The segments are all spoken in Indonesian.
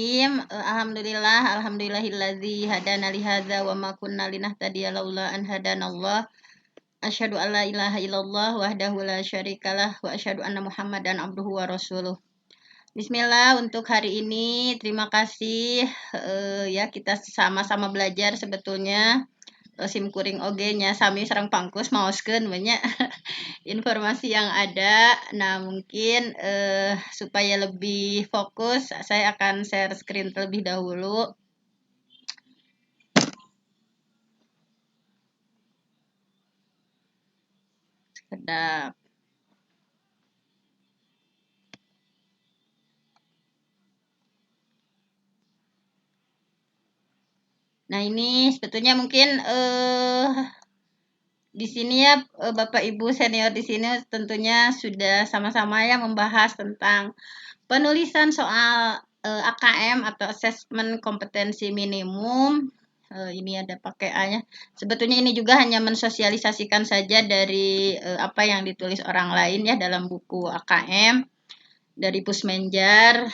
Alhamdulillahilladzi hadana li hadza wa ma kunna linahtadiya laula an hadanallah. Asyhadu an la ilaha illallah wahdahu la syarikalah wa asyhadu anna Muhammadan abduhu wa rasuluh. Bismillah, untuk hari ini terima kasih ya kita sama-sama belajar sebetulnya sim kuring oge nya sami sareng pangkus maoskeun banyak informasi yang ada. Nah, mungkin supaya lebih fokus saya akan share screen terlebih dahulu. Sedap. Nah, ini sebetulnya mungkin di sini ya Bapak Ibu senior di sini tentunya sudah sama-sama ya membahas tentang penulisan soal AKM atau Assessment Kompetensi Minimum. Ini ada pakai A-nya. Sebetulnya ini juga hanya mensosialisasikan saja dari apa yang ditulis orang lain ya dalam buku AKM dari Pusmenjar.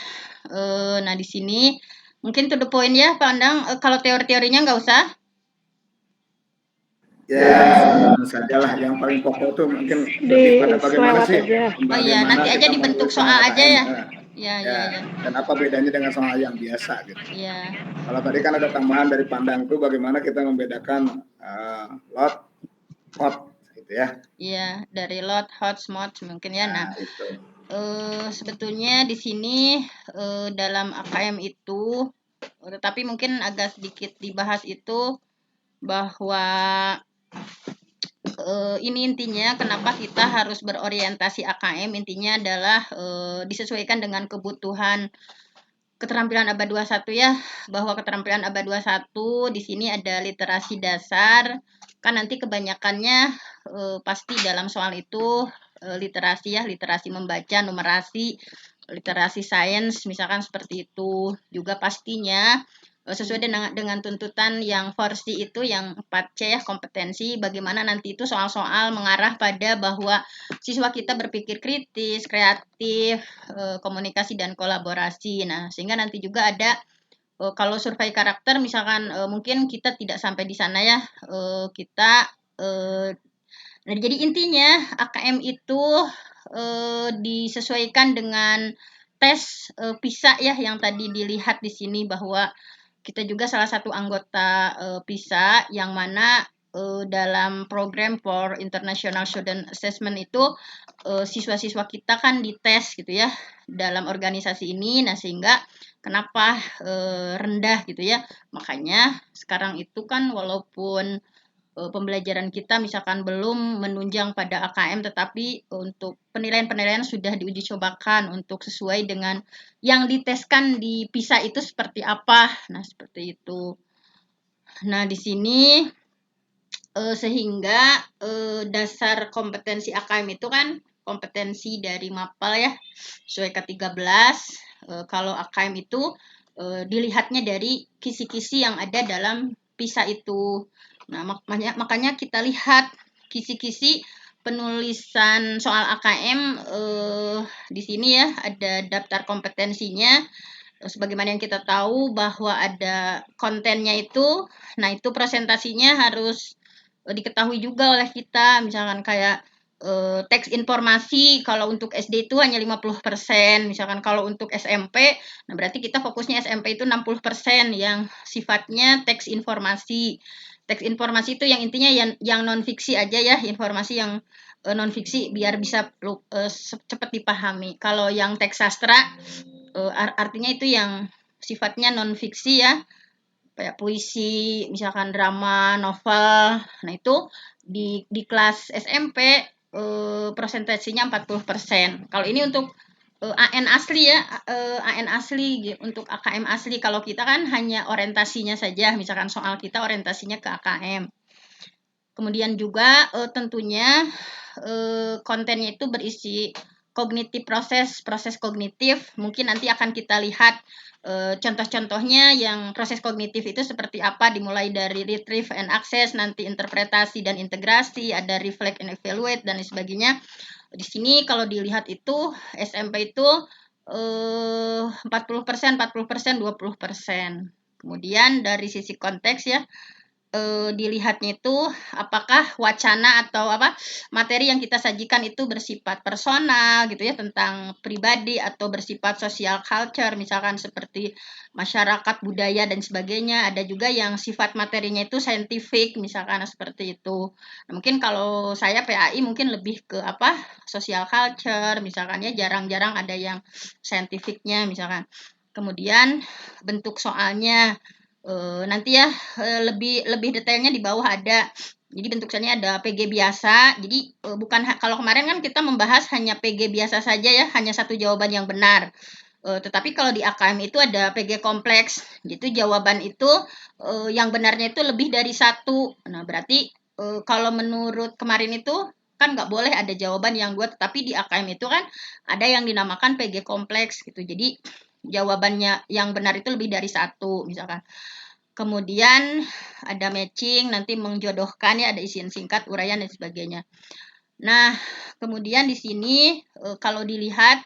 Nah, di sini mungkin to the point ya, Pak Andang. Kalau teori-teorinya nggak usah. Ya, sajalah yang paling pokok tuh mungkin lebih pada bagaimana sih. Oh iya, nanti aja dibentuk soal aja ya. Ya. Dan apa bedanya dengan soal yang biasa gitu. Ya. Kalau tadi kan ada tambahan dari pandang tuh bagaimana kita membedakan lot, hot gitu ya. Iya, dari lot, hot, smart mungkin ya. Nah, itu. Sebetulnya di sini dalam AKM itu, tetapi mungkin agak sedikit dibahas itu bahwa ini intinya kenapa kita harus berorientasi AKM intinya adalah disesuaikan dengan kebutuhan keterampilan abad 21 ya, bahwa keterampilan abad 21 di sini ada literasi dasar, kan nanti kebanyakannya pasti dalam soal itu literasi ya, literasi membaca, numerasi, literasi sains misalkan seperti itu. Juga pastinya sesuai dengan tuntutan yang versi itu yang 4C ya, kompetensi, bagaimana nanti itu soal-soal mengarah pada bahwa siswa kita berpikir kritis, kreatif, komunikasi dan kolaborasi. Nah, sehingga nanti juga ada kalau survei karakter misalkan mungkin kita tidak sampai di sana ya, kita nah, jadi intinya AKM itu disesuaikan dengan tes PISA ya yang tadi dilihat di sini bahwa kita juga salah satu anggota PISA yang mana dalam program for International Student Assessment itu siswa-siswa kita kan dites gitu ya dalam organisasi ini. Nah, sehingga kenapa rendah gitu ya. Makanya sekarang itu kan walaupun pembelajaran kita misalkan belum menunjang pada AKM, tetapi untuk penilaian-penilaian sudah diuji cobakan untuk sesuai dengan yang diteskan di PISA itu seperti apa. Nah, seperti itu. Nah, di sini sehingga dasar kompetensi AKM itu kan kompetensi dari MAPAL ya, sesuai ke-13. Kalau AKM itu dilihatnya dari kisi-kisi yang ada dalam PISA itu. Nah, makanya kita lihat kisi-kisi penulisan soal AKM di sini ya ada daftar kompetensinya. Sebagaimana yang kita tahu bahwa ada kontennya itu, nah itu presentasinya harus diketahui juga oleh kita, misalkan kayak teks informasi kalau untuk SD itu hanya 50%, misalkan kalau untuk SMP, nah berarti kita fokusnya SMP itu 60% yang sifatnya teks informasi. Teks informasi itu yang intinya yang non fiksi aja ya, informasi yang non fiksi biar bisa cepat dipahami. Kalau yang teks sastra artinya itu yang sifatnya non fiksi ya, kayak puisi, misalkan drama, novel. Nah, itu di kelas SMP presentasinya 40%. Kalau ini untuk AN asli ya, AN asli untuk AKM asli. Kalau kita kan hanya orientasinya saja, misalkan soal kita orientasinya ke AKM. Kemudian juga tentunya kontennya itu berisi kognitif proses kognitif. Mungkin nanti akan kita lihat contoh-contohnya yang proses kognitif itu seperti apa, dimulai dari retrieve and access, nanti interpretasi dan integrasi, ada reflect and evaluate dan sebagainya. Di sini kalau dilihat itu SMP itu 40%, 40%, 20%. Kemudian dari sisi konteks ya, dilihatnya itu apakah wacana atau materi yang kita sajikan itu bersifat personal gitu ya, tentang pribadi, atau bersifat social culture misalkan seperti masyarakat, budaya dan sebagainya. Ada juga yang sifat materinya itu scientific misalkan seperti itu. Nah, mungkin kalau saya PAI mungkin lebih ke social culture misalkan ya, jarang-jarang ada yang scientificnya misalkan. Kemudian bentuk soalnya, nanti ya, lebih detailnya di bawah ada. Jadi bentuknya ada PG biasa. Jadi bukan kalau kemarin kan kita membahas hanya PG biasa saja ya, hanya satu jawaban yang benar. Tetapi kalau di AKM itu ada PG kompleks. Gitu jawaban itu yang benarnya itu lebih dari satu. Nah, berarti kalau menurut kemarin itu kan nggak boleh ada jawaban yang dua, tetapi di AKM itu kan ada yang dinamakan PG kompleks gitu. Jadi jawabannya yang benar itu lebih dari satu misalkan. Kemudian ada matching, nanti menjodohkan ya, ada isian singkat, uraian dan sebagainya. Nah, kemudian di sini kalau dilihat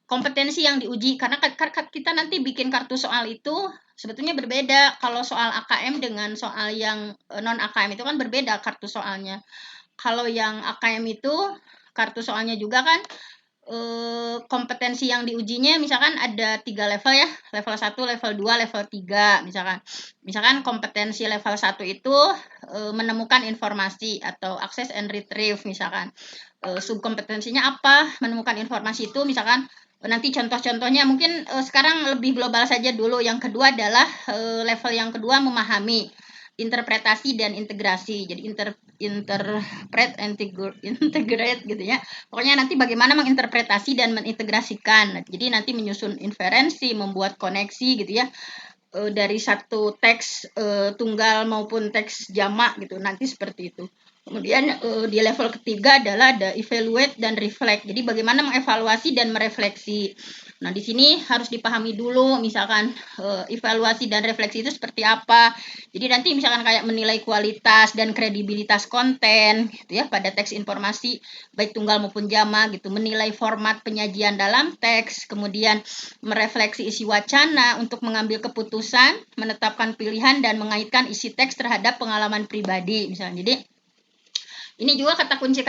kompetensi yang diuji, karena kita nanti bikin kartu soal itu sebetulnya berbeda. Kalau soal AKM dengan soal yang non AKM itu kan berbeda kartu soalnya. Kalau yang AKM itu kartu soalnya juga kan kompetensi yang diujinya misalkan ada 3 level ya, level 1, level 2, level 3 misalkan. Misalkan kompetensi level 1 itu menemukan informasi atau access and retrieve misalkan. Subkompetensinya apa? Menemukan informasi itu misalkan nanti contoh-contohnya mungkin sekarang lebih global saja dulu. Yang kedua adalah level yang kedua memahami, interpretasi dan integrasi. Jadi interpret, integrate gitu ya. Pokoknya nanti bagaimana menginterpretasi dan mengintegrasikan. Jadi nanti menyusun inferensi, membuat koneksi gitu ya, dari satu teks tunggal maupun teks jamak gitu. Nanti seperti itu. Kemudian di level ketiga adalah ada evaluate dan reflect. Jadi bagaimana mengevaluasi dan merefleksi. Nah, di sini harus dipahami dulu misalkan evaluasi dan refleksi itu seperti apa. Jadi nanti misalkan kayak menilai kualitas dan kredibilitas konten gitu ya pada teks informasi baik tunggal maupun jamak gitu, menilai format penyajian dalam teks, kemudian merefleksi isi wacana untuk mengambil keputusan, menetapkan pilihan dan mengaitkan isi teks terhadap pengalaman pribadi misalnya. Jadi ini juga kata kunci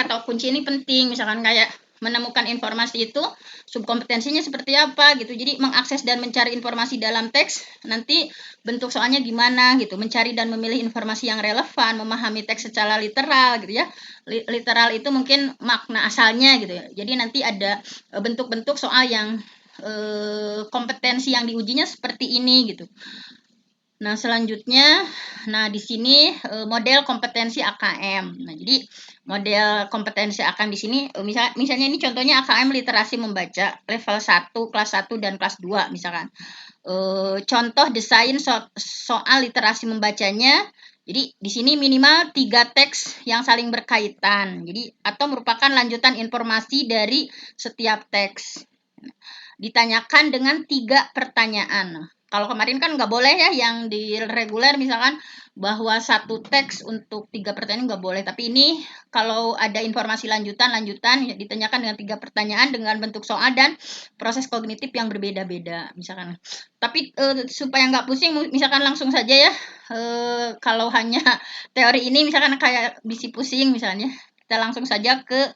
ini penting, misalkan kayak menemukan informasi itu subkompetensinya seperti apa gitu. Jadi mengakses dan mencari informasi dalam teks, nanti bentuk soalnya gimana gitu, mencari dan memilih informasi yang relevan, memahami teks secara literal gitu ya. Literal itu mungkin makna asalnya gitu ya. Jadi nanti ada bentuk-bentuk soal yang kompetensi yang diujinya seperti ini gitu. Nah, selanjutnya, di sini model kompetensi AKM. Nah, jadi model kompetensi AKM di sini, misalnya ini contohnya AKM literasi membaca level 1, kelas 1 dan kelas 2 misalkan. Contoh desain soal literasi membacanya. Jadi di sini minimal 3 teks yang saling berkaitan. Jadi atau merupakan lanjutan informasi dari setiap teks. Ditanyakan dengan 3 pertanyaan. Kalau kemarin kan nggak boleh ya, yang di reguler misalkan bahwa satu teks untuk 3 pertanyaan nggak boleh. Tapi ini kalau ada informasi lanjutan ya, ditanyakan dengan 3 pertanyaan dengan bentuk soal dan proses kognitif yang berbeda-beda misalkan. Tapi supaya nggak pusing, misalkan langsung saja ya. Kalau hanya teori ini misalkan kayak bisi pusing misalnya, kita langsung saja ke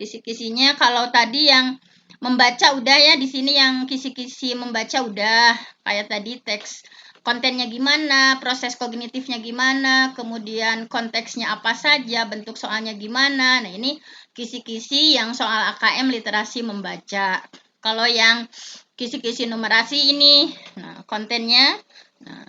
kisi-kisinya. Kalau tadi yang membaca udah ya, di sini yang kisi-kisi membaca udah, kayak tadi teks kontennya gimana, proses kognitifnya gimana, kemudian konteksnya apa saja, bentuk soalnya gimana. Nah, ini kisi-kisi yang soal AKM literasi membaca. Kalau yang kisi-kisi numerasi ini, kontennya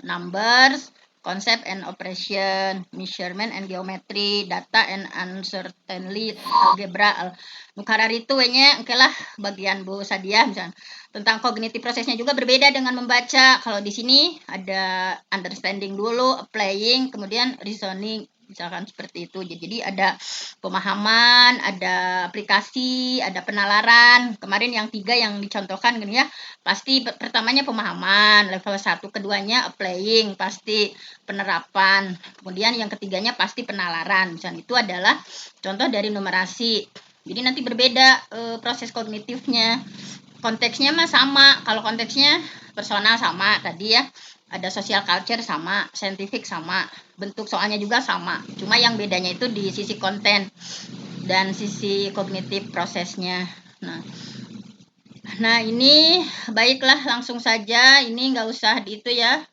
numbers, concept and operation, measurement and geometry, data and uncertainty, algebra, nukarar itu nya oke lah bagian Bu Sadia misalnya. Tentang kognitif prosesnya juga berbeda dengan membaca. Kalau di sini ada understanding dulu, applying, kemudian reasoning misalkan seperti itu. Jadi ada pemahaman, ada aplikasi, ada penalaran. Kemarin yang 3 yang dicontohkan gini ya. Pasti pertamanya pemahaman, level 1, keduanya applying, pasti penerapan. Kemudian yang ketiganya pasti penalaran. Misalnya itu adalah contoh dari numerasi. Jadi nanti berbeda proses kognitifnya. Konteksnya mah sama. Kalau konteksnya personal sama tadi ya. Ada social culture sama, scientific sama, bentuk soalnya juga sama. Cuma yang bedanya itu di sisi konten dan sisi kognitif prosesnya. Nah ini baiklah langsung saja. Ini nggak usah di itu ya.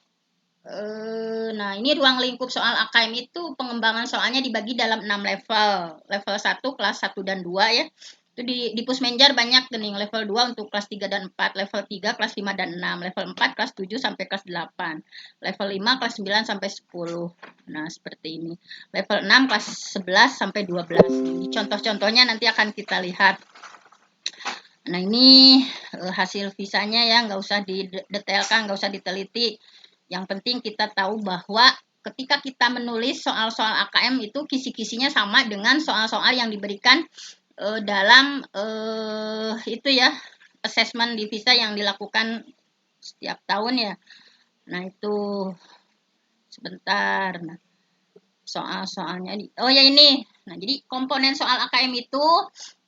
Nah ini ruang lingkup soal AKM itu pengembangan soalnya dibagi dalam 6 level. Level 1 kelas 1 dan 2 ya. Itu di Pusmenjar banyak gening level 2 untuk kelas 3 dan 4, level 3 kelas 5 dan 6, level 4 kelas 7 sampai kelas 8, level 5 kelas 9 sampai 10. Nah, seperti ini. Level 6 kelas 11 sampai 12. Ini contoh-contohnya nanti akan kita lihat. Nah, ini hasil visanya ya, nggak usah didetailkan, nggak usah diteliti. Yang penting kita tahu bahwa ketika kita menulis soal-soal AKM itu kisi-kisinya sama dengan soal-soal yang diberikan dalam itu ya assessment di visa yang dilakukan setiap tahun ya. Nah itu sebentar. Nah, soal-soalnya oh ya ini. Nah jadi komponen soal AKM itu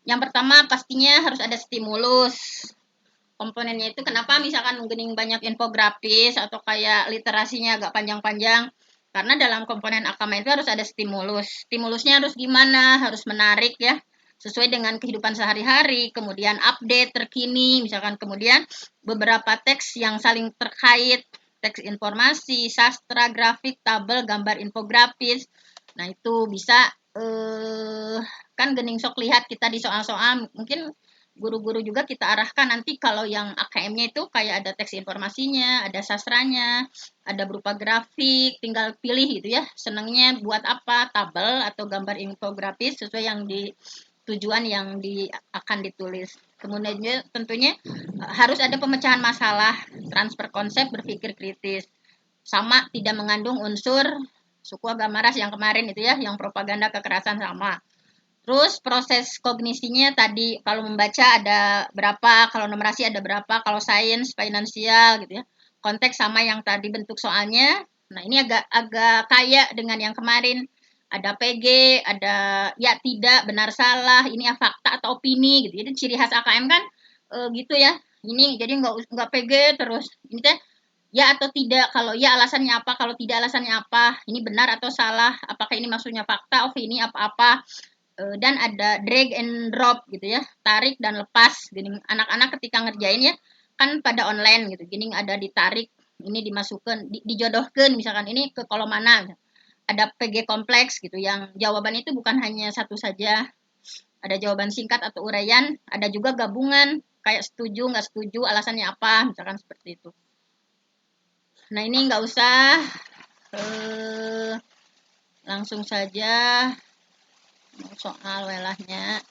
yang pertama pastinya harus ada stimulus. Komponennya itu kenapa misalkan mungkin banyak infografis atau kayak literasinya agak panjang-panjang, karena dalam komponen AKM itu harus ada stimulus. Stimulusnya harus gimana? Harus menarik ya, sesuai dengan kehidupan sehari-hari, kemudian update terkini, misalkan kemudian beberapa teks yang saling terkait, teks informasi, sastra, grafik, tabel, gambar infografis. Nah itu bisa kan gening sok lihat kita di soal-soal, mungkin guru-guru juga kita arahkan nanti kalau yang AKM-nya itu kayak ada teks informasinya, ada sastranya, ada berupa grafik, tinggal pilih gitu ya, senangnya buat apa, tabel atau gambar infografis sesuai yang di tujuan yang akan ditulis. Kemudian tentunya harus ada pemecahan masalah, transfer konsep, berpikir kritis. Sama tidak mengandung unsur suku agama ras yang kemarin itu ya, yang propaganda kekerasan sama. Terus proses kognisinya tadi kalau membaca ada berapa, kalau numerasi ada berapa, kalau sains, finansial gitu ya. Konteks sama yang tadi bentuk soalnya. Nah, ini agak kaya dengan yang kemarin. Ada PG, ada ya tidak, benar salah, ini ya fakta atau opini gitu. Jadi ciri khas AKM kan gitu ya. Ini jadi nggak PG terus. Ini teh ya atau tidak, kalau ya alasannya apa, kalau tidak alasannya apa, ini benar atau salah, apakah ini maksudnya fakta, opini, apa-apa. Dan ada drag and drop gitu ya, tarik dan lepas. Gini anak-anak ketika ngerjain ya kan pada online gitu, gini ada ditarik, ini dimasukkan, dijodohkan misalkan ini ke kolom mana. Ada PG kompleks gitu yang jawaban itu bukan hanya satu saja, ada jawaban singkat atau uraian, ada juga gabungan kayak setuju nggak setuju alasannya apa misalkan seperti itu. Nah ini nggak usah langsung saja soal welahnya.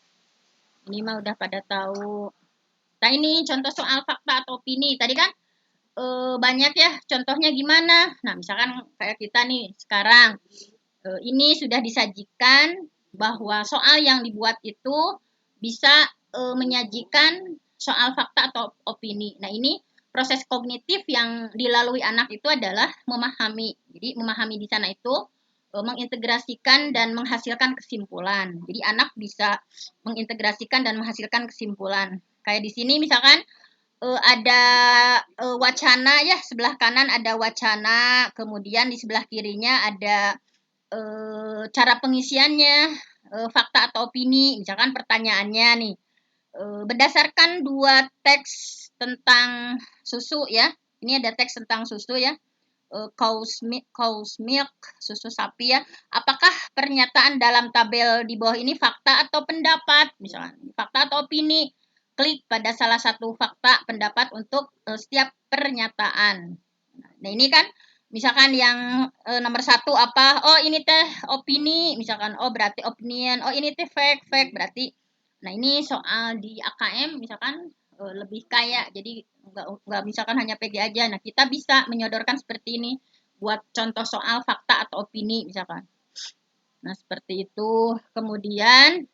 Ini mah udah pada tahu. Nah ini contoh soal fakta atau opini. Tadi kan banyak ya contohnya gimana. Nah misalkan kayak kita nih sekarang. Ini sudah disajikan bahwa soal yang dibuat itu bisa menyajikan soal fakta atau opini. Nah ini proses kognitif yang dilalui anak itu adalah memahami. Jadi memahami di sana itu mengintegrasikan dan menghasilkan kesimpulan. Jadi anak bisa mengintegrasikan dan menghasilkan kesimpulan. Kayak di sini misalkan ada wacana ya, sebelah kanan ada wacana, kemudian di sebelah kirinya ada cara pengisiannya, fakta atau opini, misalkan pertanyaannya nih, berdasarkan 2 teks tentang susu ya, ini ada teks tentang susu ya, cow's milk, susu sapi ya, apakah pernyataan dalam tabel di bawah ini fakta atau pendapat, misalnya fakta atau opini, klik pada salah satu fakta pendapat untuk setiap pernyataan. Nah ini kan misalkan yang nomor 1 apa, oh ini teh opini, misalkan oh berarti opinion, oh ini teh fact berarti. Nah ini soal di AKM misalkan lebih kaya, jadi nggak misalkan hanya PG aja. Nah kita bisa menyodorkan seperti ini buat contoh soal fakta atau opini misalkan. Nah seperti itu. Kemudian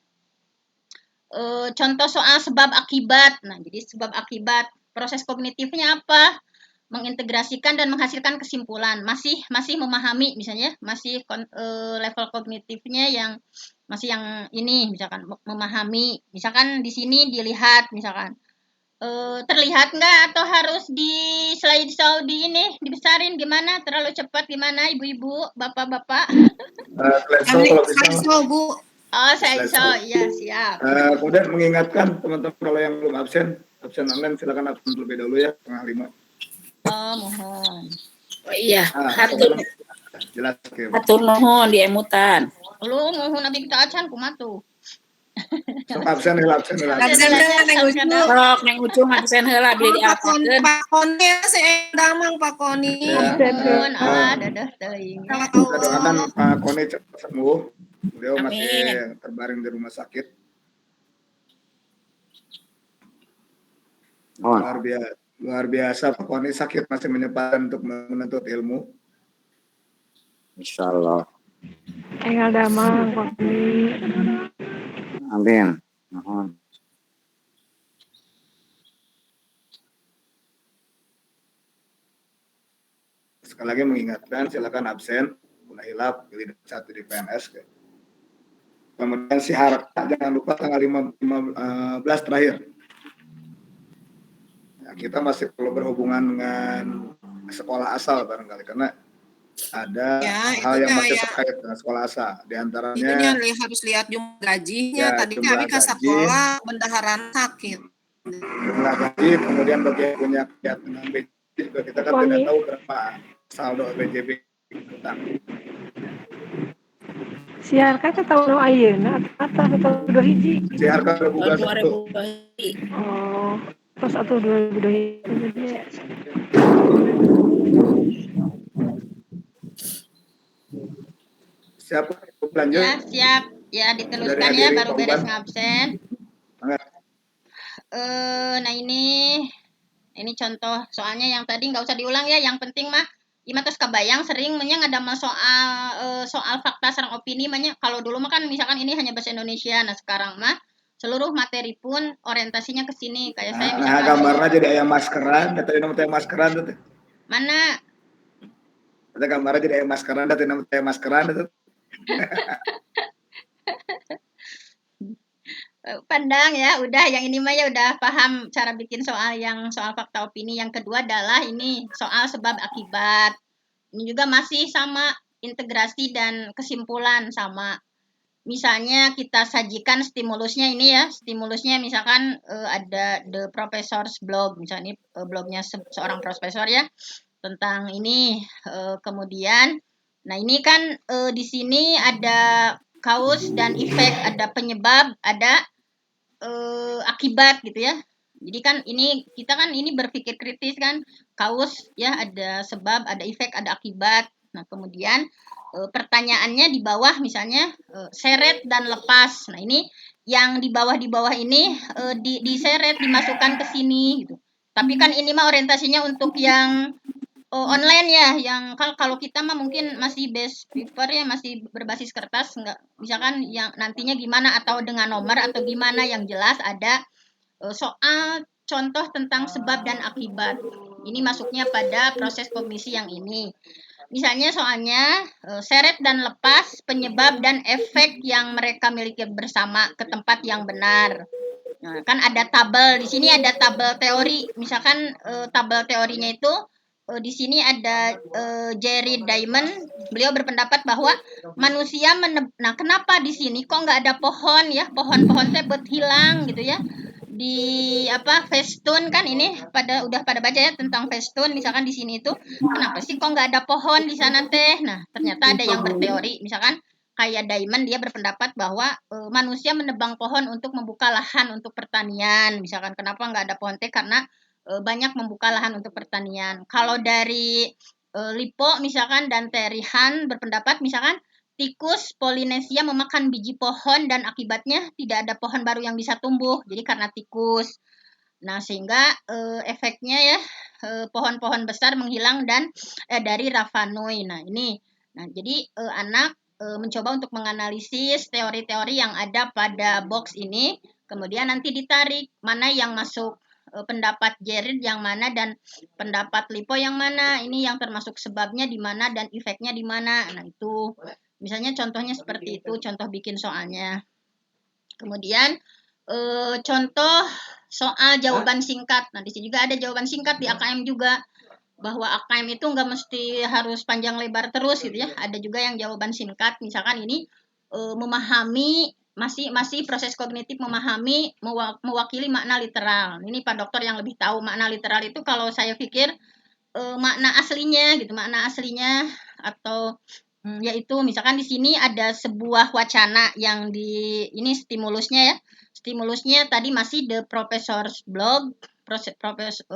contoh soal sebab akibat. Nah jadi sebab akibat proses kognitifnya apa? mengintegrasikan dan menghasilkan kesimpulan, masih memahami misalnya, masih level kognitifnya yang masih yang ini misalkan memahami, misalkan di sini dilihat misalkan terlihat nggak atau harus di slideshow di ini dibesarin gimana, terlalu cepat gimana ibu-ibu, bapak-bapak? Slideshow, Bu. Oh, slideshow, iya siap. Kemudian mengingatkan teman-teman kalau yang belum absen online silakan absen terlebih dahulu ya, 4:30. Oh, mohon. Oh iya, Jelas. hatur nuhun diemutan. Lu mohon abdi kita acan kumatu. Sok absen heula. Sok neng Ucung absen heula beli diapakeun. Pak Koni damang Pak Koni. Mohon Allah dadah teuing. Kita doakan Pak Koni cepat sembuh. Beliau masih terbaring di rumah sakit. Luar biasa Pak Koni, sakit masih menyempatkan untuk menuntut ilmu. Insyaallah. Enggal damang Pak Koni. Amin. Mohon. Sekali lagi mengingatkan, silakan absen, mulai hilap, pilih 1 di PNS. Kemudian si harta jangan lupa tanggal 15 terakhir. Ya, kita masih perlu berhubungan dengan sekolah asal barangkali karena ada hal yang masih terkait dengan sekolah asal. Di antaranya Itunya harus lihat jumlah gajinya. Tadinya Abi ke sekolah bendaharaan sakit. Jumlah gaji, kemudian bagi yang punya kegiatan BJB juga kita kan tidak tahu berapa saldo BJB utang. Siarkan ke tahun ayeuna atau tahun 2001. Siarkan 2021. Oh, terus atau 2002. Siap, lanjut. Ya, siap. Ya, diteruskan ya, baru beres ngabsen. Nah ini contoh soalnya yang tadi nggak usah diulang ya, yang penting mah Ima terus kebayang sering ada soal fakta sareng opini kalau dulu mah kan misalkan ini hanya bahasa Indonesia, nah sekarang mah seluruh materi pun orientasinya ke sini kayak saya misalkan. Nah, gambarnya jadi ayam maskeran, tadi nama maskeran tuh. Mana? Ada gambarnya jadi ayam maskeran, tadi nama maskeran tuh. Pandang ya, udah yang ini mah ya udah paham cara bikin soal fakta opini. Yang kedua adalah ini soal sebab akibat. Ini juga masih sama integrasi dan kesimpulan sama. Misalnya kita sajikan stimulusnya ini ya, stimulusnya misalkan ada The Professor's Blog, misalnya ini blognya seorang profesor ya tentang ini. Kemudian, nah ini kan di sini ada cause dan efek, ada penyebab, ada akibat gitu ya. Jadi kan kita kan ini berpikir kritis kan, cause ya ada sebab, ada efek, ada akibat. Nah kemudian pertanyaannya di bawah misalnya seret dan lepas. Nah ini yang di bawah ini diseret dimasukkan ke sini gitu. Tapi kan ini mah orientasinya untuk yang online ya, yang kalau kita mah mungkin masih base paper ya, masih berbasis kertas, nggak misalkan yang nantinya gimana atau dengan nomor atau gimana, yang jelas ada soal contoh tentang sebab dan akibat. Ini masuknya pada proses kognisi yang ini. Misalnya soalnya seret dan lepas penyebab dan efek yang mereka miliki bersama ke tempat yang benar. Nah, kan ada tabel di sini, ada tabel teori. Misalkan tabel teorinya itu di sini ada Jerry Diamond. Beliau berpendapat bahwa manusia nah kenapa di sini kok nggak ada pohon ya, pohon-pohon teh hilang gitu ya, di Festun kan ini udah pada baca ya tentang Festun. Misalkan di sini itu kenapa sih kok nggak ada pohon di sana teh. Nah ternyata ada yang berteori, misalkan kayak Diamond, dia berpendapat bahwa manusia menebang pohon untuk membuka lahan untuk pertanian. Misalkan kenapa nggak ada pohon teh, karena banyak membuka lahan untuk pertanian. Kalau dari Lipo misalkan dan Terihan berpendapat misalkan tikus Polinesia memakan biji pohon dan akibatnya tidak ada pohon baru yang bisa tumbuh. Jadi karena tikus. Nah sehingga efeknya ya pohon-pohon besar menghilang dan dari Rapa Nui. Nah ini, jadi anak mencoba untuk menganalisis teori-teori yang ada pada box ini, kemudian nanti ditarik mana yang masuk pendapat Jared yang mana dan pendapat Lipo yang mana, ini yang termasuk sebabnya di mana dan efeknya di mana. Nah, itu misalnya contohnya seperti itu, contoh bikin soalnya. Kemudian contoh soal jawaban singkat. Nah, di sini juga ada jawaban singkat di AKM juga, bahwa AKM itu nggak mesti harus panjang lebar terus gitu ya. Ada juga yang jawaban singkat. Misalkan ini memahami, masih proses kognitif memahami, mewakili makna literal. Ini Pak Dokter yang lebih tahu makna literal itu. Kalau saya pikir makna aslinya gitu, makna aslinya atau yaitu misalkan di sini ada sebuah wacana yang ini stimulusnya ya. Stimulusnya tadi masih the professor's blog,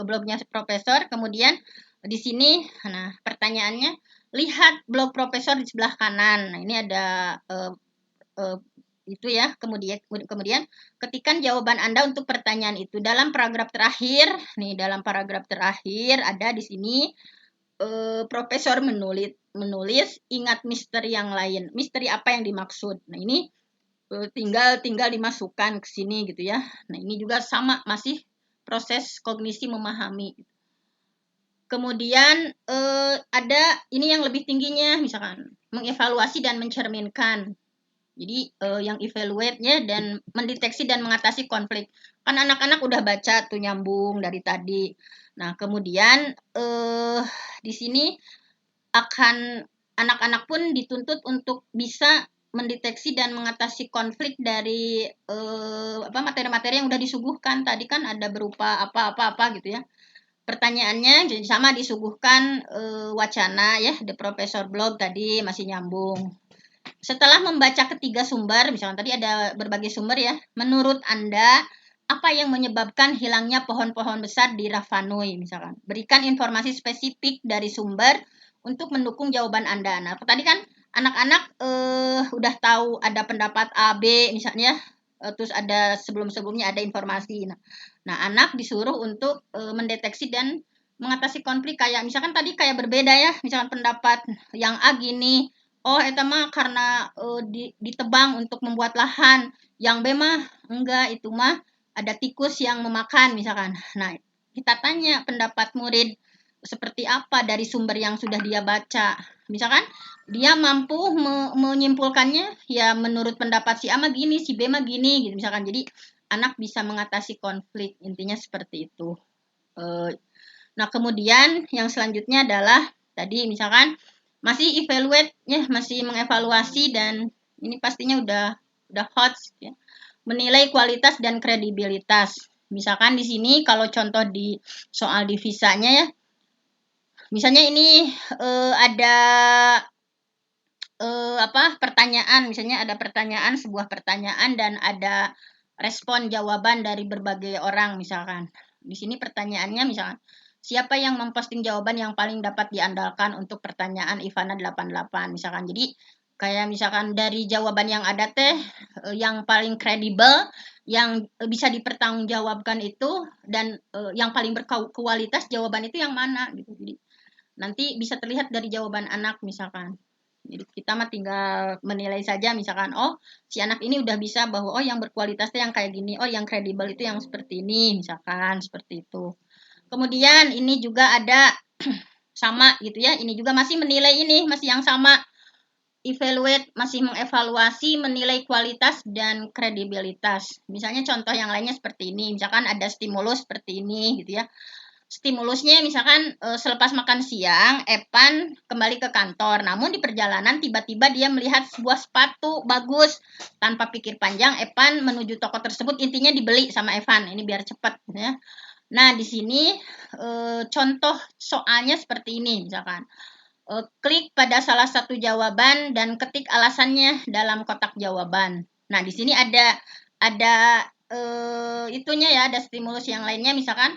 blognya profesor. Kemudian di sini, nah pertanyaannya, lihat blog profesor di sebelah kanan. Nah, ini ada itu ya. Kemudian ketikkan jawaban Anda untuk pertanyaan itu dalam paragraf terakhir. Nih, dalam paragraf terakhir ada di sini profesor menulis ingat misteri yang lain. Misteri apa yang dimaksud? Nah, ini tinggal dimasukkan ke sini gitu ya. Nah, ini juga sama, masih proses kognisi memahami. Kemudian ada ini yang lebih tingginya, misalkan mengevaluasi dan mencerminkan. Jadi yang evaluate-nya dan mendeteksi dan mengatasi konflik. Kan anak-anak udah baca tuh nyambung dari tadi. Nah, kemudian di sini akan anak-anak pun dituntut untuk bisa mendeteksi dan mengatasi konflik dari materi-materi yang udah disuguhkan. Tadi kan ada berupa apa gitu ya. Pertanyaannya jadi sama, disuguhkan wacana ya, the professor blog tadi masih nyambung. Setelah membaca ketiga sumber, misalnya tadi ada berbagai sumber ya, menurut Anda apa yang menyebabkan hilangnya pohon-pohon besar di Rafah-Nui misalkan? Berikan informasi spesifik dari sumber untuk mendukung jawaban Anda. Nah, tadi kan anak-anak udah tahu ada pendapat A, B misalnya, terus ada sebelum-sebelumnya ada informasi. Nah, anak disuruh untuk mendeteksi dan mengatasi konflik, kayak misalkan tadi kayak berbeda ya, misalkan pendapat yang A gini, oh itu mah karena ditebang untuk membuat lahan, yang B mah enggak, itu mah ada tikus yang memakan misalkan. Nah, kita tanya pendapat murid seperti apa dari sumber yang sudah dia baca. Misalkan dia mampu menyimpulkannya ya menurut pendapat si A mah gini, si B mah gini gitu misalkan. Jadi anak bisa mengatasi konflik, intinya seperti itu. Nah, kemudian yang selanjutnya adalah tadi misalkan masih evaluate ya, masih mengevaluasi, dan ini pastinya udah hot ya. Menilai kualitas dan kredibilitas. Misalkan di sini kalau contoh di soal divisanya ya. Misalnya ini ada pertanyaan, misalnya ada pertanyaan, sebuah pertanyaan dan ada respon jawaban dari berbagai orang misalkan. Di sini pertanyaannya misalkan, siapa yang memposting jawaban yang paling dapat diandalkan untuk pertanyaan Ivana 88 misalkan. Jadi kayak misalkan dari jawaban yang ada yang paling kredibel, yang bisa dipertanggungjawabkan itu, dan yang paling berkualitas jawaban itu yang mana gitu. Jadi nanti bisa terlihat dari jawaban anak misalkan. Jadi kita mah tinggal menilai saja misalkan, oh si anak ini udah bisa bahwa oh yang berkualitas itu yang kayak gini, oh yang kredibel itu yang seperti ini misalkan, seperti itu. Kemudian ini juga ada sama gitu ya, ini juga masih menilai, ini masih yang sama, evaluate, masih mengevaluasi, menilai kualitas dan kredibilitas. Misalnya contoh yang lainnya seperti ini, misalkan ada stimulus seperti ini gitu ya. Stimulusnya misalkan selepas makan siang, Evan kembali ke kantor. Namun di perjalanan tiba-tiba dia melihat sebuah sepatu bagus. Tanpa pikir panjang, Evan menuju toko tersebut, intinya dibeli sama Evan. Ini biar cepat ya. Nah, di sini contoh soalnya seperti ini misalkan. Klik pada salah satu jawaban dan ketik alasannya dalam kotak jawaban. Nah, di sini ada itunya ya, ada stimulus yang lainnya misalkan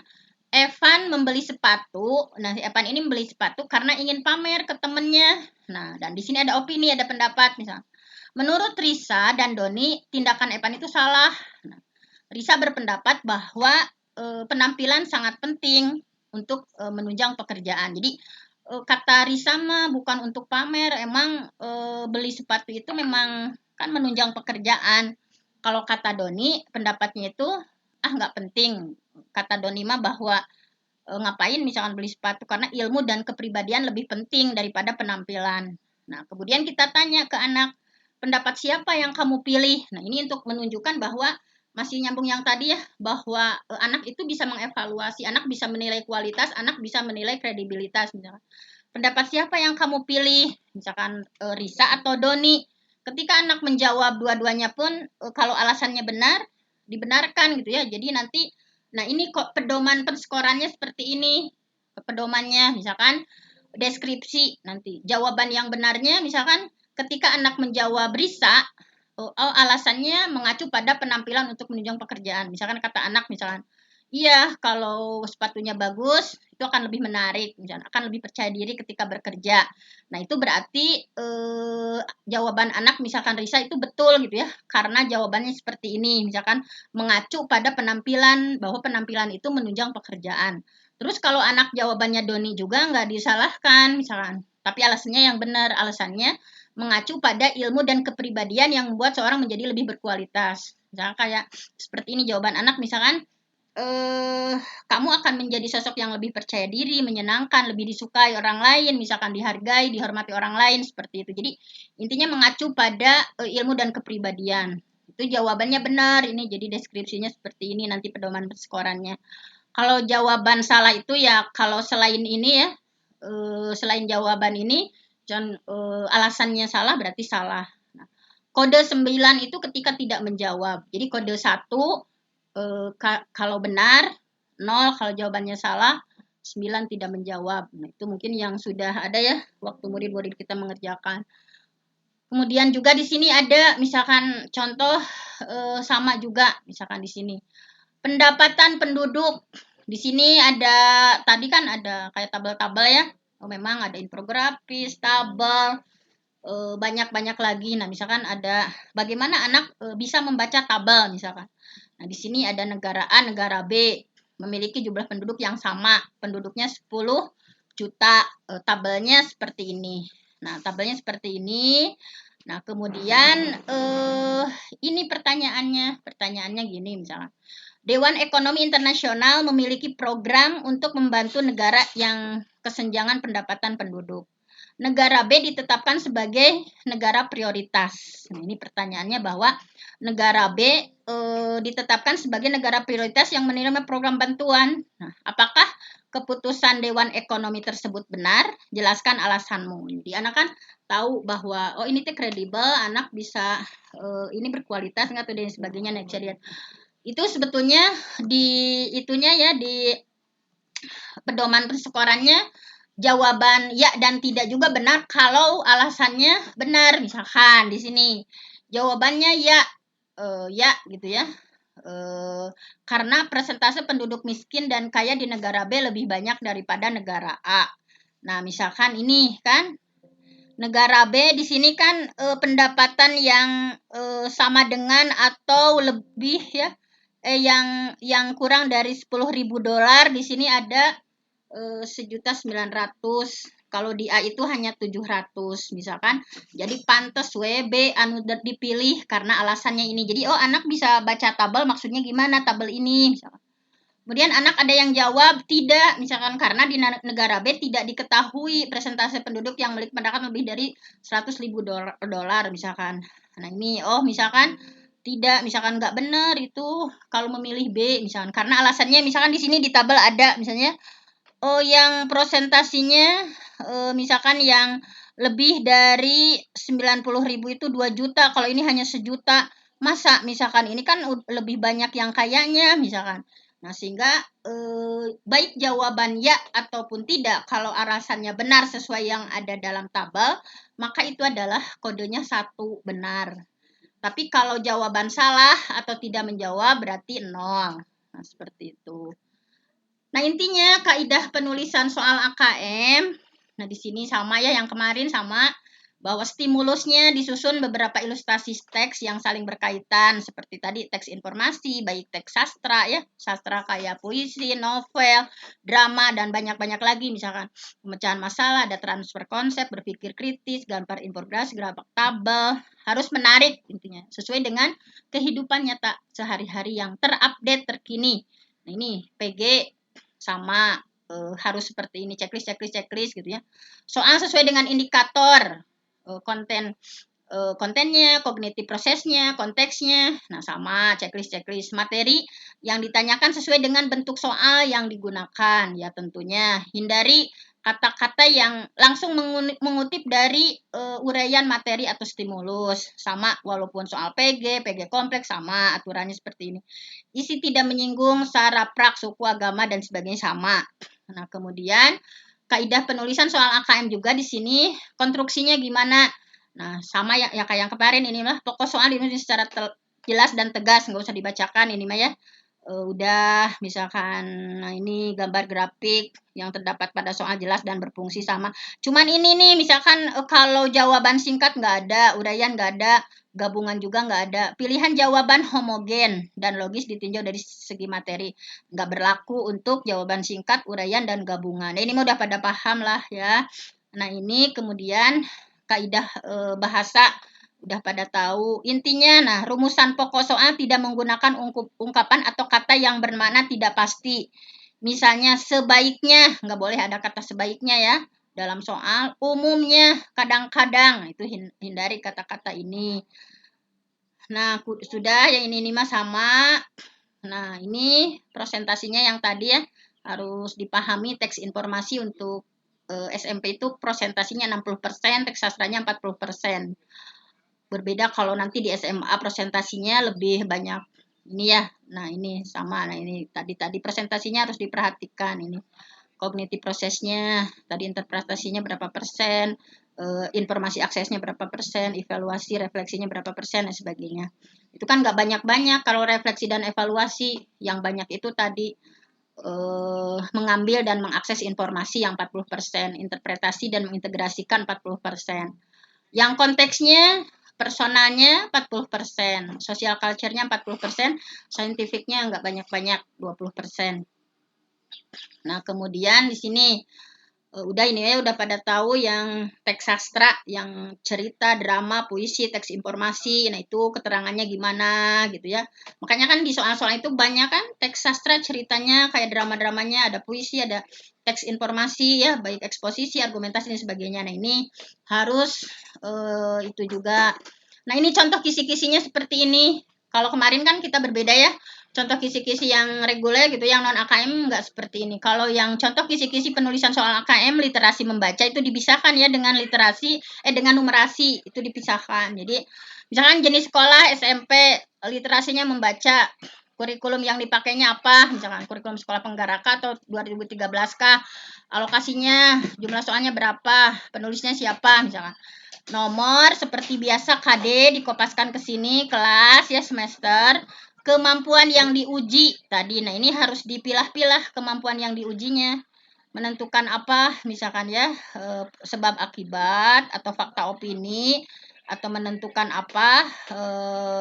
Evan membeli sepatu. Nah, Evan ini membeli sepatu karena ingin pamer ke temennya. Nah, dan di sini ada opini, ada pendapat misalnya. Menurut Risa dan Doni, tindakan Evan itu salah. Nah, Risa berpendapat bahwa penampilan sangat penting untuk menunjang pekerjaan. Jadi kata Risa mah bukan untuk pamer, emang beli sepatu itu memang kan menunjang pekerjaan. Kalau kata Doni, pendapatnya itu nggak penting. Kata Donima bahwa ngapain misalkan beli sepatu, karena ilmu dan kepribadian lebih penting daripada penampilan. Nah, kemudian kita tanya ke anak, pendapat siapa yang kamu pilih? Nah, ini untuk menunjukkan bahwa masih nyambung yang tadi ya, bahwa anak itu bisa mengevaluasi, anak bisa menilai kualitas, anak bisa menilai kredibilitas. Misalkan, pendapat siapa yang kamu pilih? Misalkan Risa atau Doni. Ketika anak menjawab dua-duanya pun, kalau alasannya benar, dibenarkan gitu ya. Jadi nanti, nah ini kok pedoman penskorannya seperti ini. Pedomannya misalkan deskripsi, nanti jawaban yang benarnya misalkan ketika anak menjawab Risa, alasannya mengacu pada penampilan untuk menunjang pekerjaan. Misalkan kata anak misalkan, iya kalau sepatunya bagus itu akan lebih menarik, misalkan akan lebih percaya diri ketika bekerja. Nah itu berarti jawaban anak misalkan Risa itu betul gitu ya, karena jawabannya seperti ini, misalkan mengacu pada penampilan, bahwa penampilan itu menunjang pekerjaan. Terus kalau anak jawabannya Doni juga nggak disalahkan misalkan, tapi alasannya yang benar, alasannya mengacu pada ilmu dan kepribadian yang membuat seorang menjadi lebih berkualitas. Misalkan kayak seperti ini jawaban anak misalkan, kamu akan menjadi sosok yang lebih percaya diri, menyenangkan, lebih disukai orang lain, misalkan dihargai, dihormati orang lain, seperti itu. Jadi intinya mengacu pada ilmu dan kepribadian. Itu jawabannya benar, ini jadi deskripsinya seperti ini, nanti pedoman perskorannya. Kalau jawaban salah itu ya, kalau selain ini ya, selain jawaban ini, alasannya salah berarti salah. Nah, kode 9 itu ketika tidak menjawab. Jadi kode 1 kalau benar, 0 kalau jawabannya salah, 9 tidak menjawab. Nah, itu mungkin yang sudah ada ya waktu murid-murid kita mengerjakan. Kemudian juga di sini ada misalkan contoh sama juga, misalkan di sini. Pendapatan penduduk. Di sini ada, tadi kan ada kayak tabel-tabel ya. Memang ada infografis, tabel, banyak-banyak lagi. Nah, misalkan ada bagaimana anak bisa membaca tabel misalkan. Nah, di sini ada negara A, negara B memiliki jumlah penduduk yang sama. Penduduknya 10 juta. Tabelnya seperti ini. Nah, tabelnya seperti ini. Nah, kemudian ini pertanyaannya. Pertanyaannya gini misalkan. Dewan Ekonomi Internasional memiliki program untuk membantu negara yang kesenjangan pendapatan penduduk. Negara B ditetapkan sebagai negara prioritas. Nah, ini pertanyaannya bahwa negara B ditetapkan sebagai negara prioritas yang menerima program bantuan. Nah, apakah keputusan Dewan Ekonomi tersebut benar? Jelaskan alasanmu. Jadi anak kan tahu bahwa ini tuh kredibel, anak bisa ini berkualitas nggak tuh dan sebagainya. Nah, bisa lihat. Itu sebetulnya di itunya ya, di pedoman perskorannya jawaban ya dan tidak juga benar kalau alasannya benar. Misalkan di sini jawabannya ya, ya gitu ya, karena persentase penduduk miskin dan kaya di negara B lebih banyak daripada negara A. Nah, misalkan ini kan negara B di sini kan pendapatan yang sama dengan atau lebih ya, yang kurang dari $10.000, di sini ada 1.900.000. Kalau di A itu hanya 700 misalkan. Jadi pantes WB anu dipilih karena alasannya ini. Jadi anak bisa baca tabel maksudnya gimana tabel ini misalkan. Kemudian anak ada yang jawab tidak misalkan karena di negara B tidak diketahui persentase penduduk yang memiliki pendapatan lebih dari $100.000 misalkan. Nah ini misalkan tidak, misalkan nggak benar itu kalau memilih B misalkan karena alasannya misalkan di sini di tabel ada misalnya yang prosentasinya misalkan yang lebih dari 90.000 itu 2 juta, kalau ini hanya 1 juta. Masa misalkan ini kan lebih banyak yang kayanya misalkan. Nah, sehingga baik jawaban ya ataupun tidak, kalau alasannya benar sesuai yang ada dalam tabel, maka itu adalah kodenya 1 benar. Tapi kalau jawaban salah atau tidak menjawab berarti 0. Nah, seperti itu. Nah, intinya kaidah penulisan soal AKM, nah di sini sama ya, yang kemarin sama. bahwa stimulusnya disusun beberapa ilustrasi teks yang saling berkaitan seperti tadi teks informasi, baik teks sastra ya, sastra kayak puisi, novel, drama dan banyak-banyak lagi misalkan pemecahan masalah, ada transfer konsep, berpikir kritis, gambar infografis, grafik tabel, harus menarik intinya sesuai dengan kehidupan nyata sehari-hari yang terupdate terkini. Nah, ini PG sama harus seperti ini, checklist gitu ya. Soal sesuai dengan indikator kontennya, kognitif prosesnya, konteksnya. Nah, sama checklist materi yang ditanyakan sesuai dengan bentuk soal yang digunakan. Ya, tentunya hindari kata-kata yang langsung mengutip dari uraian materi atau stimulus. Sama walaupun soal PG kompleks sama aturannya seperti ini. Isi tidak menyinggung sara, prak, suku, agama dan sebagainya sama. Nah, kemudian kaidah penulisan soal AKM juga di sini konstruksinya gimana. Nah, sama ya kayak yang kemarin ini mah pokok soal dinulis secara jelas dan tegas, nggak usah dibacakan ini mah ya. Udah misalkan nah ini gambar grafik yang terdapat pada soal jelas dan berfungsi sama. Cuman ini nih misalkan kalau jawaban singkat nggak ada, uraian nggak ada, gabungan juga nggak ada. Pilihan jawaban homogen dan logis ditinjau dari segi materi. Nggak berlaku untuk jawaban singkat, uraian, dan gabungan. Nah, ini mah udah pada paham lah ya. Nah, ini kemudian kaidah bahasa udah pada tahu. Intinya, nah rumusan pokok soal tidak menggunakan ungkapan atau kata yang bermakna tidak pasti. Misalnya sebaiknya, nggak boleh ada kata sebaiknya ya. Dalam soal, umumnya, kadang-kadang, itu hindari kata-kata ini. Nah, sudah yang ini mah sama. Nah, ini presentasinya yang tadi ya, harus dipahami teks informasi untuk SMP itu presentasinya 60%, teks sastranya 40%. Berbeda kalau nanti di SMA presentasinya lebih banyak ini ya. Nah, ini sama. Nah, ini tadi presentasinya harus diperhatikan ini. Kognitif prosesnya, tadi interpretasinya berapa persen, informasi aksesnya berapa persen, evaluasi refleksinya berapa persen dan sebagainya. Itu kan nggak banyak-banyak kalau refleksi dan evaluasi. Yang banyak itu tadi mengambil dan mengakses informasi yang 40%, interpretasi dan mengintegrasikan 40%. Yang konteksnya personanya 40%, social culture-nya 40%, scientific-nya nggak banyak-banyak 20%. Nah, kemudian di sini udah ini ya udah pada tahu yang teks sastra, yang cerita, drama, puisi, teks informasi. Nah, itu keterangannya gimana gitu ya. Makanya kan di soal-soal itu banyak kan teks sastra ceritanya kayak drama-dramanya, ada puisi, ada teks informasi ya, baik eksposisi, argumentasi dan sebagainya. Nah, ini harus itu juga. Nah, ini contoh kisi-kisinya seperti ini. Kalau kemarin kan kita berbeda ya. Contoh kisi-kisi yang reguler gitu, yang non AKM nggak seperti ini. Kalau yang contoh kisi-kisi penulisan soal AKM, literasi membaca itu dipisahkan ya dengan dengan numerasi itu dipisahkan. Jadi misalkan jenis sekolah SMP literasinya membaca, kurikulum yang dipakainya apa, misalkan kurikulum sekolah penggaraka atau 2013 kah, alokasinya, jumlah soalnya berapa, penulisnya siapa, misalkan. Nomor seperti biasa KD dikopaskan ke sini, kelas ya semester. Kemampuan yang diuji tadi, nah ini harus dipilah-pilah kemampuan yang diujinya. Menentukan apa, misalkan ya, sebab akibat atau fakta opini, atau menentukan apa,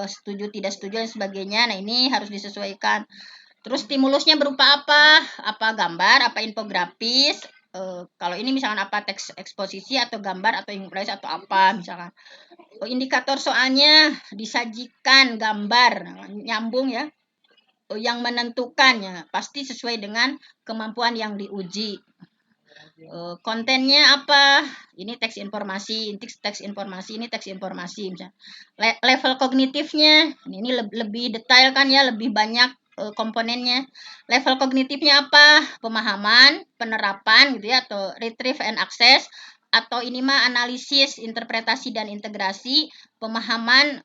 setuju tidak setuju dan sebagainya. Nah, ini harus disesuaikan. Terus stimulusnya berupa apa gambar, apa infografis. Kalau ini misalkan apa teks eksposisi atau gambar atau infografis atau apa misalkan. Indikator soalnya disajikan gambar, nyambung ya. Yang menentukannya pasti sesuai dengan kemampuan yang diuji. Kontennya apa? Ini teks informasi, ini teks informasi misalnya. Level kognitifnya ini lebih detail kan ya, lebih banyak komponennya. Level kognitifnya apa? Pemahaman, penerapan gitu ya, atau retrieve and access, atau ini mah analisis, interpretasi dan integrasi, pemahaman,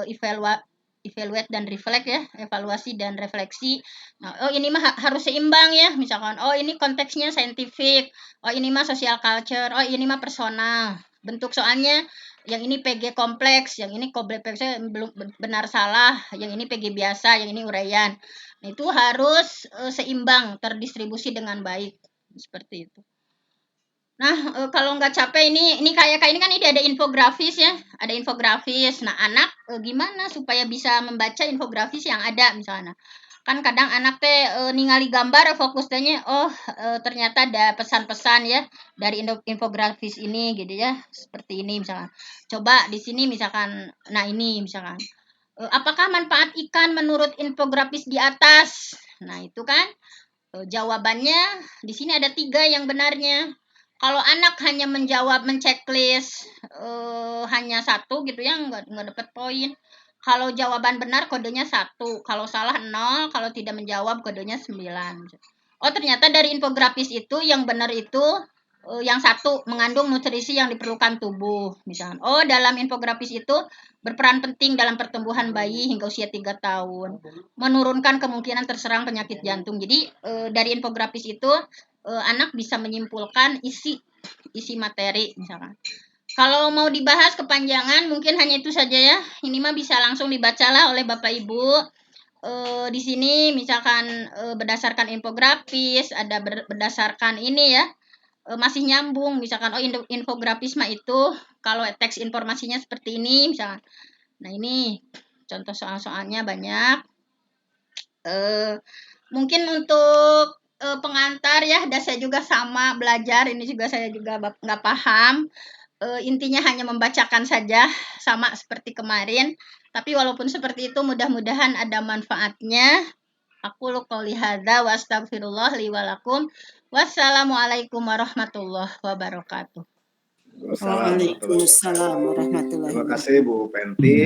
evaluate dan reflect ya, evaluasi dan refleksi. Nah, ini mah harus seimbang ya, misalkan ini konteksnya scientific, ini mah social culture, ini mah personal. Bentuk soalnya yang ini PG kompleks, yang ini kompleks belum benar salah, yang ini PG biasa, yang ini uraian. Nah, itu harus seimbang, terdistribusi dengan baik seperti itu. Nah, kalau nggak capek ini kayak ini kan ini ada infografis ya, ada infografis. Nah, anak gimana supaya bisa membaca infografis yang ada misalnya. Kan kadang anak teh ningali gambar fokus tanya, oh ternyata ada pesan-pesan ya dari infografis ini gitu ya, seperti ini misalkan. Coba di sini misalkan, nah ini misalkan, apakah manfaat ikan menurut infografis di atas? Nah itu kan jawabannya di sini ada 3 yang benarnya. Kalau anak hanya menjawab menceklis hanya 1 gitu ya, nggak dapat poin. Kalau jawaban benar kodenya 1, kalau salah 0, kalau tidak menjawab kodenya 9. Oh ternyata dari infografis itu yang benar itu yang 1 mengandung nutrisi yang diperlukan tubuh. Misalkan, oh dalam infografis itu berperan penting dalam pertumbuhan bayi hingga usia 3 tahun. Menurunkan kemungkinan terserang penyakit jantung. Jadi dari infografis itu anak bisa menyimpulkan isi materi misalkan. Kalau mau dibahas kepanjangan mungkin hanya itu saja ya. Ini mah bisa langsung dibacalah oleh Bapak Ibu. Di sini misalkan berdasarkan infografis, ada berdasarkan ini ya. Masih nyambung misalkan infografis mah itu kalau teks informasinya seperti ini misalkan. Nah, ini contoh soal-soalnya banyak. Mungkin untuk pengantar ya, saya juga sama belajar, ini juga saya juga nggak paham. Intinya hanya membacakan saja, sama seperti kemarin. Tapi walaupun seperti itu, mudah-mudahan ada manfaatnya. Aku qouli hadza wa astaghfirullah li wa lakum. Wassalamualaikum warahmatullahi wabarakatuh. Waalaikumsalam warahmatullahi Terima wabarakatuh. kasih Bu Penti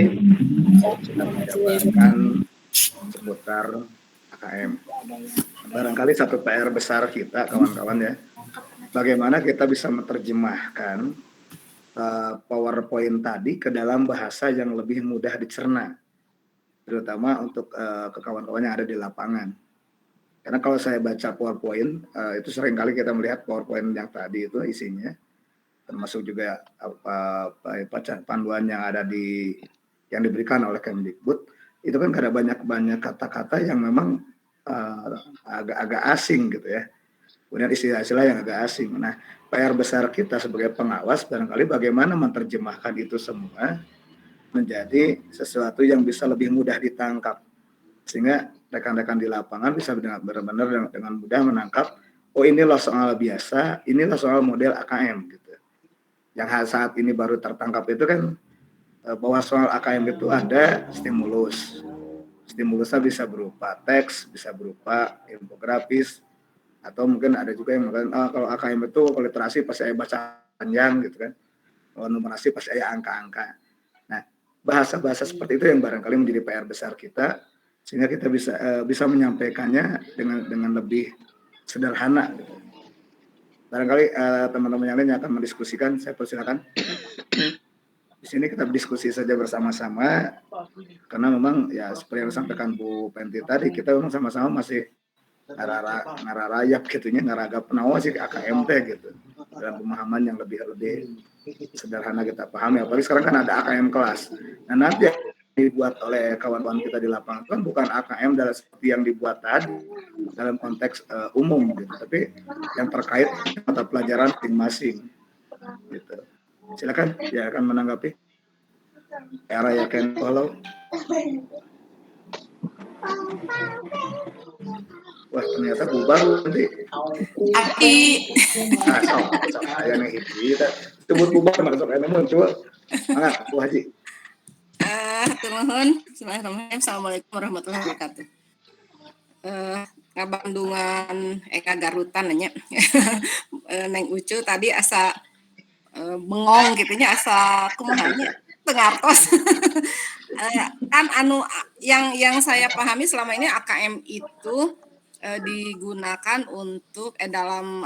sudah menjabarkan seputar AKM. Barangkali satu PR besar kita kawan-kawan ya, bagaimana kita bisa menerjemahkan PowerPoint tadi ke dalam bahasa yang lebih mudah dicerna, terutama untuk ke kawan-kawan yang ada di lapangan. Karena kalau saya baca PowerPoint, itu seringkali kita melihat PowerPoint yang tadi itu isinya, termasuk juga panduan yang ada yang diberikan oleh Kemdikbud, itu kan ada banyak kata-kata yang memang agak asing gitu ya. Kemudian istilah-istilah yang agak asing. Nah, PR besar kita sebagai pengawas barangkali bagaimana menerjemahkan itu semua menjadi sesuatu yang bisa lebih mudah ditangkap, sehingga rekan-rekan di lapangan bisa benar-benar dengan mudah menangkap, oh inilah soal biasa, inilah soal model AKM gitu. Yang saat ini baru tertangkap itu kan bahwa soal AKM itu ada stimulus. Stimulusnya bisa berupa teks, bisa berupa infografis, atau mungkin ada juga yang mengatakan kalau AKM itu kalau literasi pasti saya baca panjang gitu kan, kalau numerasi pasti saya angka-angka. Nah, bahasa-bahasa seperti itu yang barangkali menjadi PR besar kita, sehingga kita bisa menyampaikannya dengan lebih sederhana gitu. Barangkali teman-teman yang lain yang akan mendiskusikan, saya persilakan. Di sini kita berdiskusi saja bersama-sama, karena memang ya seperti yang disampaikan Bu Penti tadi, kita memang sama-sama masih ngararayap gitunya, ngaragap penawa sih AKMT gitu, dalam pemahaman yang lebih sederhana kita pahami. Apalagi sekarang kan ada AKM kelas. Nah nanti yang dibuat oleh kawan-kawan kita di lapangan kan bukan AKM dalam seperti yang dibuat tadi dalam konteks umum gitu, tapi yang terkait mata pelajaran masing-masing gitu. Silakan ya akan menanggapi. Era ya Ken Follow. Wah ternyata bubar nanti. Aki. Sok saya nih kita sebut bubar masuk ada muncul. Semangat Bu Haji. Bismillahirrahmanirrahim. Assalamualaikum warahmatullahi wabarakatuh. Ngabandungan Garutan nanya. Neng Ucu tadi asa bengong gitunya, asa kumahanya tengartos. Kan yang saya pahami selama ini AKM itu digunakan untuk dalam